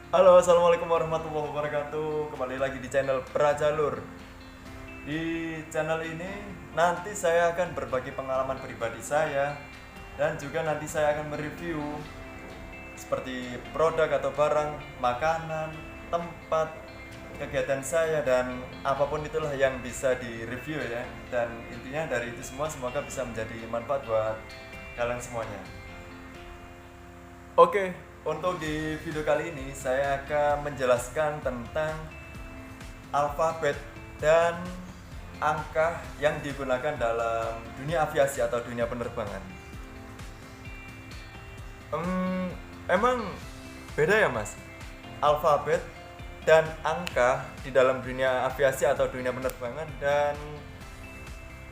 Halo, assalamualaikum warahmatullahi wabarakatuh. Kembali lagi di channel Prajalur. Di channel ini nanti saya akan berbagi pengalaman pribadi saya dan juga nanti saya akan mereview seperti produk atau barang, makanan, tempat, kegiatan saya dan apapun itulah yang bisa direview ya. Dan intinya dari itu semua semoga bisa menjadi manfaat buat kalian semuanya. Oke, untuk di video kali ini saya akan menjelaskan tentang alfabet dan angka yang digunakan dalam dunia aviasi atau dunia penerbangan. Hmm, Emang beda ya mas? Alfabet dan angka di dalam dunia aviasi atau dunia penerbangan dan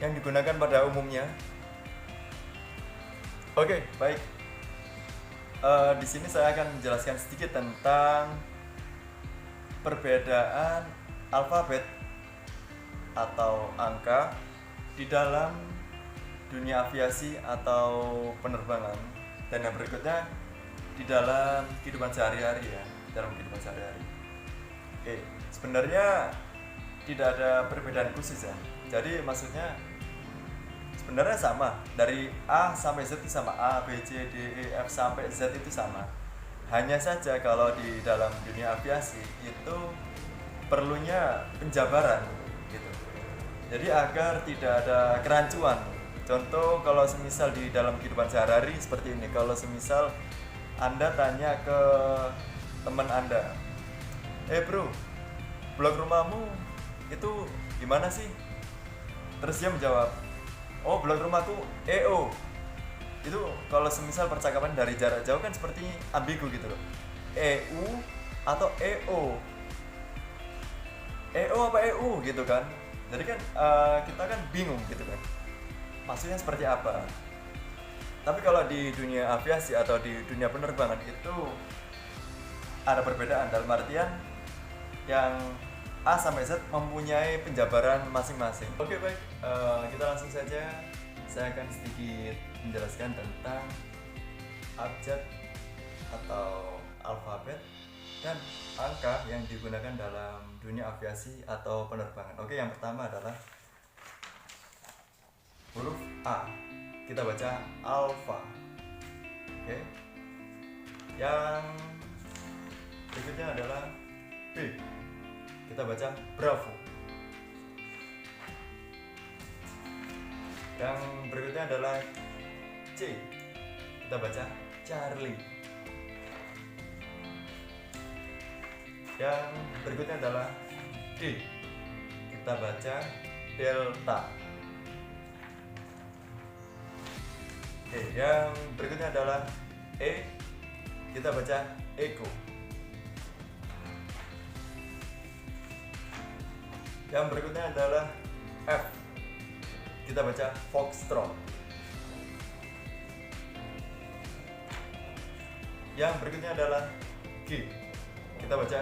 yang digunakan pada umumnya. Oke, baik. Di sini saya akan menjelaskan sedikit tentang perbedaan alfabet atau angka di dalam dunia aviasi atau penerbangan, dan yang berikutnya di dalam kehidupan sehari-hari ya, dalam kehidupan sehari-hari. Oke, sebenarnya tidak ada perbedaan khusus ya. Jadi maksudnya sebenarnya sama, dari A sampai Z itu sama, A, B, C, D, E, F sampai Z itu sama. Hanya saja kalau di dalam dunia aviasi itu perlunya penjabaran gitu. Jadi agar tidak ada kerancuan. Contoh kalau semisal di dalam kehidupan sehari-hari seperti ini, kalau semisal Anda tanya ke teman Anda, bro, blok rumahmu itu gimana sih? Terus dia menjawab, oh blok rumahku EO. Itu kalau semisal percakapan dari jarak jauh kan seperti ambigu gitu loh. EU atau EO. EO apa EU gitu kan. Jadi kan kita kan bingung gitu kan. Maksudnya seperti apa? Tapi kalau di dunia aviasi atau di dunia penerbangan itu ada perbedaan dalam artian yang A sampai Z mempunyai penjabaran masing-masing. Oke baik, kita langsung saja. Saya akan sedikit menjelaskan tentang abjad atau alfabet dan angka yang digunakan dalam dunia aviasi atau penerbangan. Oke, yang pertama adalah huruf A. Kita baca alfa. Oke. Yang berikutnya adalah B. Kita baca bravo. Yang berikutnya adalah C. Kita baca Charlie. Yang berikutnya adalah D. Kita baca Delta. Oke, yang berikutnya adalah E. Kita baca Echo. Yang berikutnya adalah F. Kita baca Foxtrot. Yang berikutnya adalah G. Kita baca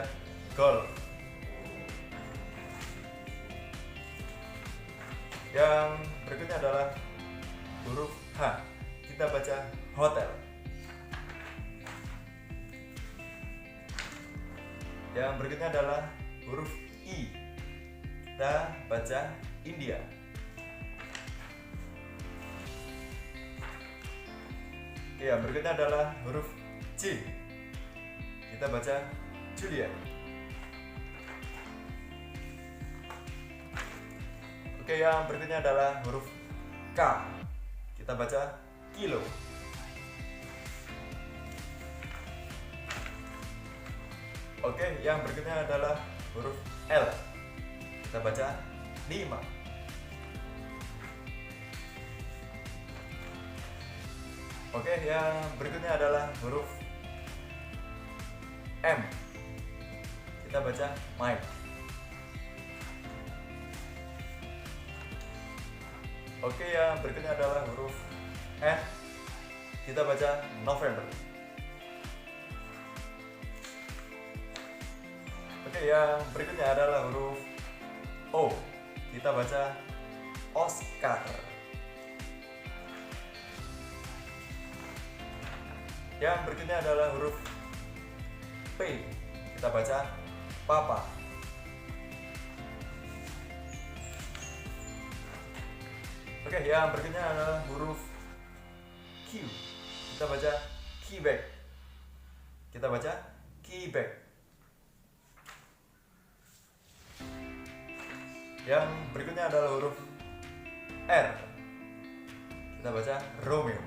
Golf. Yang berikutnya adalah huruf H. Kita baca Hotel. Yang berikutnya adalah huruf I. Kita baca India. Yang berikutnya adalah huruf J. Kita baca Juliet. Oke, yang berikutnya adalah huruf K. Kita baca kilo. Oke, yang berikutnya adalah huruf L. Kita baca 5. Oke, yang berikutnya adalah huruf M. Kita baca Mike. Oke, yang berikutnya adalah huruf N. Kita baca November. Oke, yang berikutnya adalah huruf O. Kita baca Oscar. Yang berikutnya adalah huruf P. kita baca papa. Oke, yang berikutnya adalah huruf Q. Kita baca Quebec. Kita baca Quebec. Yang berikutnya adalah huruf R. Kita baca Romeo.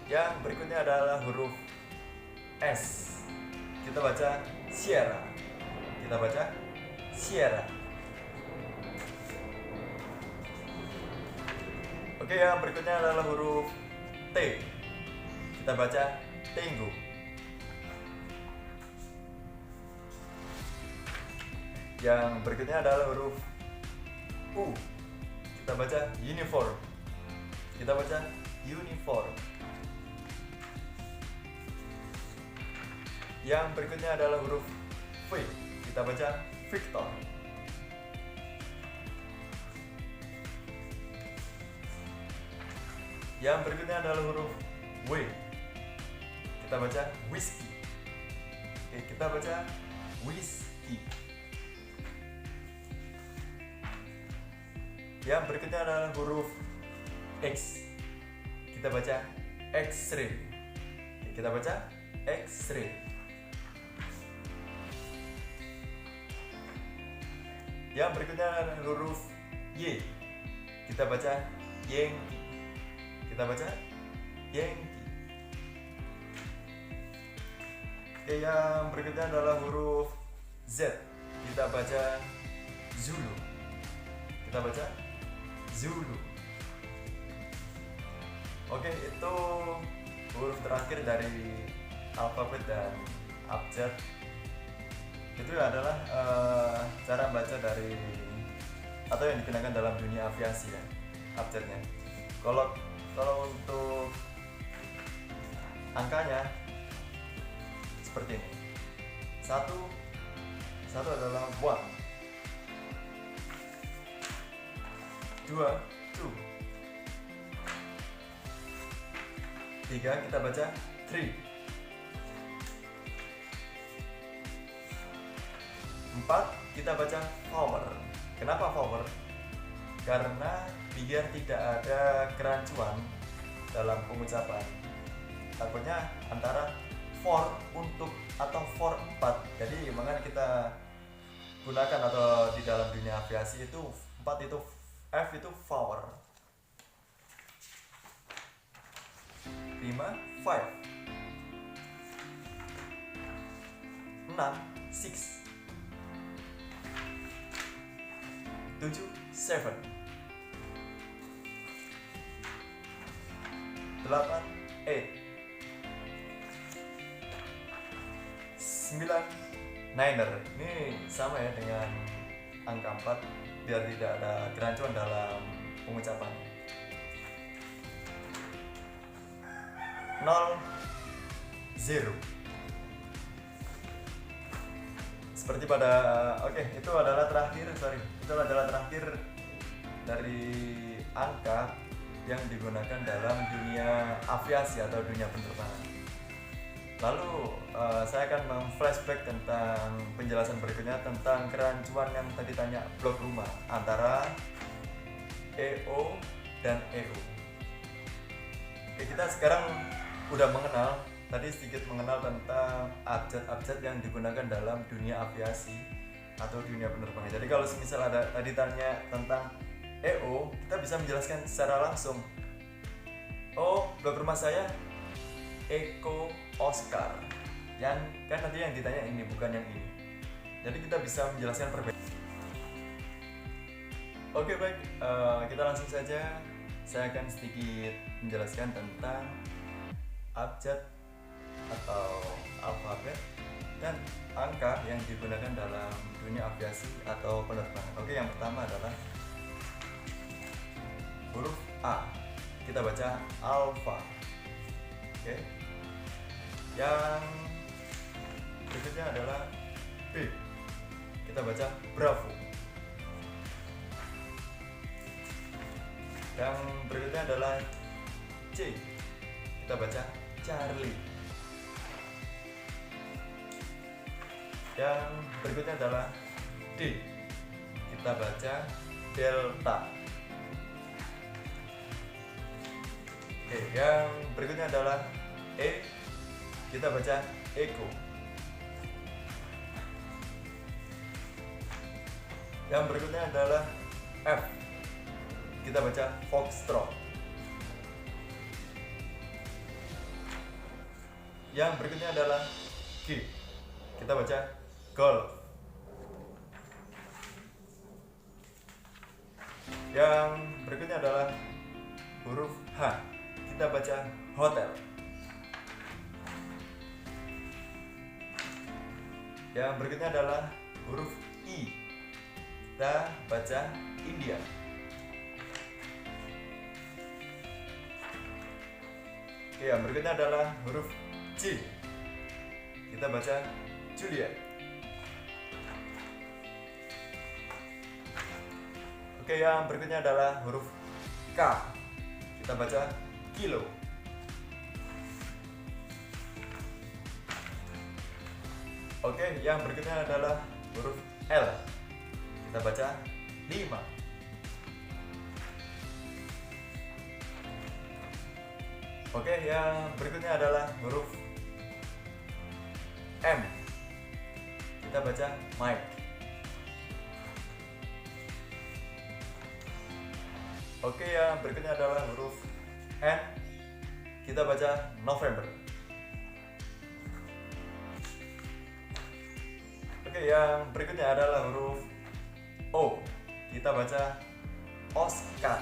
Yang berikutnya adalah huruf S. Kita baca Sierra. Kita baca Sierra. Oke, yang berikutnya adalah huruf T. Kita baca Tango. Yang berikutnya adalah huruf U. Kita baca uniform. Kita baca uniform. Yang berikutnya adalah huruf V. Kita baca Victor. Yang berikutnya adalah huruf W. Kita baca whiskey. Oke, kita baca whiskey. Yang berikutnya adalah huruf X. Kita baca X-ray. Oke, kita baca X-ray. Yang berikutnya adalah huruf Y. Kita baca Yankee. Kita baca Yankee. Oke, yang berikutnya adalah huruf Z. Kita baca Zulu. Kita baca Zulu. Oke, itu huruf terakhir dari alfabet dan abjad. Itu adalah cara baca dari atau yang digunakan dalam dunia aviasi ya, abjadnya. Kalau untuk angkanya seperti ini. Satu adalah 1. 2, 2. 3 kita baca 3. 4 kita baca power. Kenapa power? Karena biar tidak ada kerancuan dalam pengucapan. Takutnya antara for untuk atau for 4. Jadi makanya kita gunakan atau di dalam dunia aviasi itu 4 itu F itu power. 5, 5. 6, 6. 7, 7. 8, 8. 9, 9er. Ini sama ya dengan angka 4 biar tidak ada kerancuan dalam pengucapannya. 0, 0. Seperti pada itu adalah terakhir dari angka yang digunakan dalam dunia aviasi atau dunia penerbangan. Lalu saya akan memflashback tentang penjelasan berikutnya tentang kerancuan yang tadi tanya blok rumah antara EO dan EU. Oke, kita sekarang udah sedikit mengenal tentang abjad-abjad yang digunakan dalam dunia aviasi atau dunia penerbangan. Jadi kalau misal ada tadi tanya tentang EO, kita bisa menjelaskan secara langsung. Oh, blok rumah saya Eko Oscar. Yang kan nanti yang ditanya ini bukan yang ini. Jadi kita bisa menjelaskan perbedaan. Oke, baik, kita langsung saja. Saya akan sedikit menjelaskan tentang abjad atau alfabet dan angka yang digunakan dalam dunia aviasi atau penerbangan. Oke, yang pertama adalah huruf A. Kita baca alfa. Oke. Yang berikutnya adalah B. Kita baca bravo. Yang berikutnya adalah C. Kita baca Charlie. Yang berikutnya adalah D. Kita baca delta. Oke, yang berikutnya adalah E. Kita baca echo. Yang berikutnya adalah F. Kita baca foxtrot. Yang berikutnya adalah G. Kita baca golf. Yang berikutnya adalah huruf H. Kita baca hotel. Yang berikutnya adalah huruf I. Kita baca India. Oke, yang berikutnya adalah huruf J. Kita baca Juliet. Oke, yang berikutnya adalah huruf K. Kita baca kilo. Oke, yang berikutnya adalah huruf L. Kita baca 5. Oke, yang berikutnya adalah huruf M. Kita baca Mike. Oke, yang berikutnya adalah huruf N. Kita baca November. Oke, yang berikutnya adalah huruf O. Kita baca Oscar.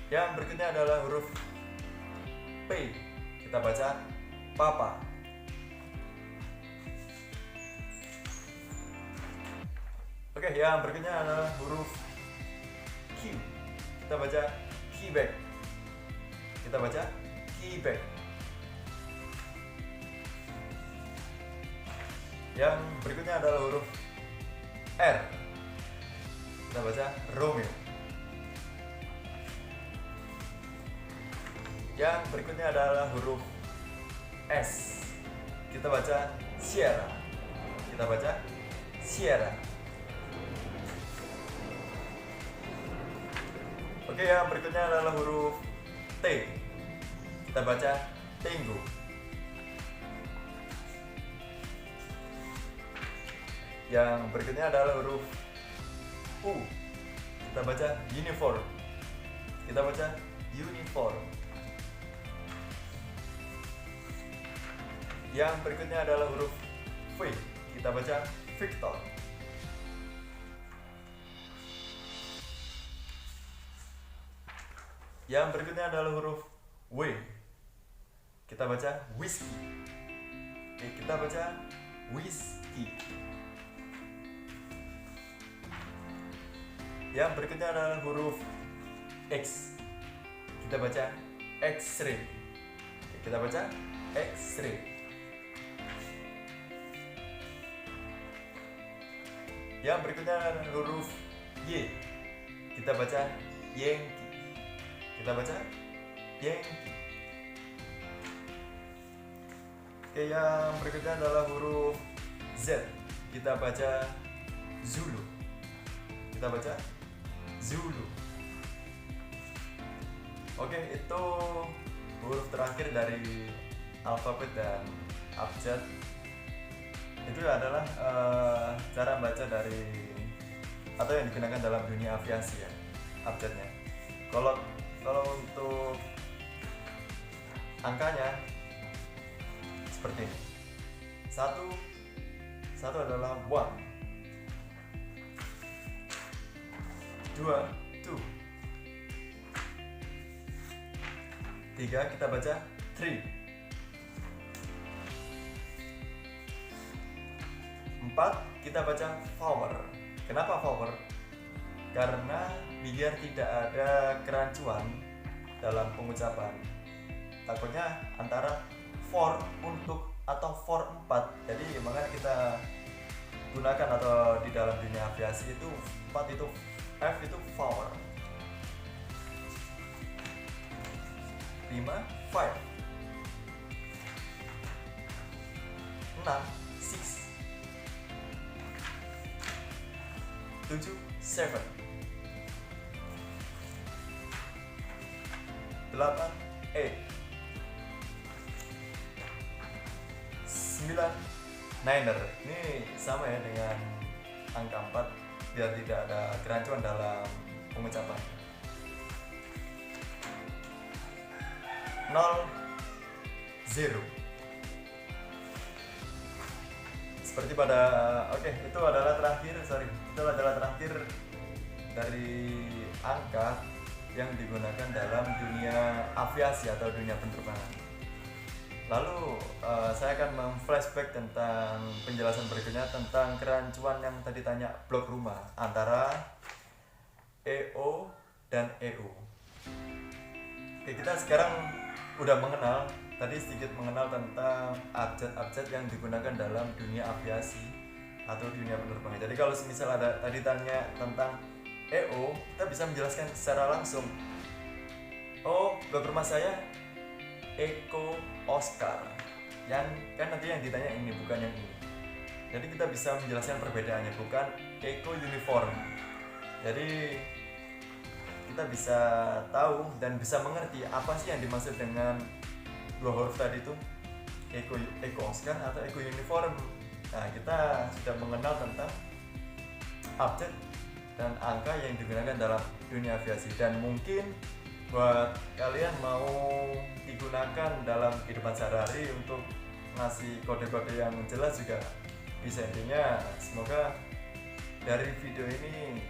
Yang berikutnya adalah huruf P. Kita baca Papa. Oke, yang berikutnya adalah huruf Q. Kita baca Quebec. Kita baca Quebec. Yang berikutnya adalah huruf R. Kita baca Romeo. Yang berikutnya adalah huruf S. Kita baca Sierra. Kita baca Sierra. Oke, yang berikutnya adalah huruf T. Kita baca Tango. Yang berikutnya adalah huruf U. Kita baca uniform. Kita baca uniform. Yang berikutnya adalah huruf V. Kita baca Victor. Yang berikutnya adalah huruf W. Kita baca whiskey. Oke, kita baca whiskey. Yang berikutnya adalah huruf X. Kita baca X-ray. Oke, kita baca X-ray. Yang berikutnya adalah huruf Y. Kita baca Yankee. Kita baca Yankee. Oke, yang berikutnya adalah huruf Z. Kita baca Zulu. Kita baca Zulu. Oke, itu huruf terakhir dari alfabet dan abjad. Itu adalah cara baca dari atau yang digunakan dalam dunia aviasi ya, abjadnya. Kalau untuk angkanya seperti ini. Satu adalah 1, 2, 2. 3 kita baca 3. 4 kita baca power. Kenapa power? Karena biar tidak ada kerancuan dalam pengucapan. Takutnya antara for untuk atau for 4. Jadi makanya kita gunakan atau di dalam dunia aviasi itu 4 itu F itu power. 5, 5. 6, 6, 7, 7, 8, 8, 9, niner. Ini sama ya dengan angka 4 biar tidak ada kerancuan dalam pengucapan. 0, 0. Seperti pada itu adalah terakhir dari angka yang digunakan dalam dunia aviasi atau dunia penerbangan. Lalu saya akan memflashback tentang penjelasan berikutnya tentang kerancuan yang tadi tanya blok rumah antara EO dan EU. Oke, kita sekarang udah sedikit mengenal tentang abjad-abjad yang digunakan dalam dunia aviasi atau dunia penerbangan. Jadi kalau misal ada tadi tanya tentang EO, kita bisa menjelaskan secara langsung. Oh, blok rumah saya Eko Oscar. Yang kan nanti yang ditanya ini bukan yang ini. Jadi kita bisa menjelaskan perbedaannya, bukan Eko uniform. Jadi kita bisa tahu dan bisa mengerti apa sih yang dimaksud dengan dua huruf tadi itu, Eko Oscar atau Eko uniform. Nah, kita sudah mengenal tentang abjad dan angka yang digunakan dalam dunia aviasi, dan mungkin buat kalian mau digunakan dalam kehidupan sehari-hari untuk ngasih kode-kode yang jelas juga bisa. Intinya semoga dari video ini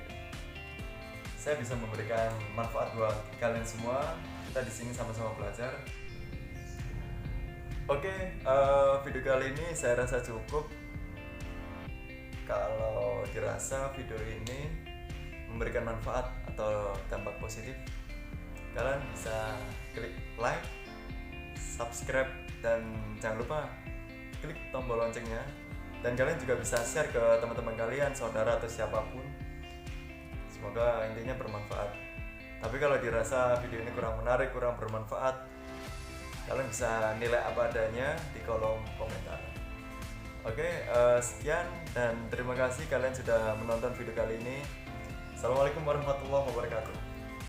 saya bisa memberikan manfaat buat kalian semua. Kita di sini sama-sama belajar. Oke, video kali ini saya rasa cukup. Kalau dirasa video ini memberikan manfaat atau dampak positif, kalian bisa klik like, subscribe, dan jangan lupa klik tombol loncengnya. Dan kalian juga bisa share ke teman-teman kalian, saudara atau siapapun. Semoga intinya bermanfaat. Tapi kalau dirasa video ini kurang menarik, kurang bermanfaat, kalian bisa nilai apa adanya di kolom komentar. Oke, sekian dan terima kasih kalian sudah menonton video kali ini. Assalamualaikum warahmatullahi wabarakatuh.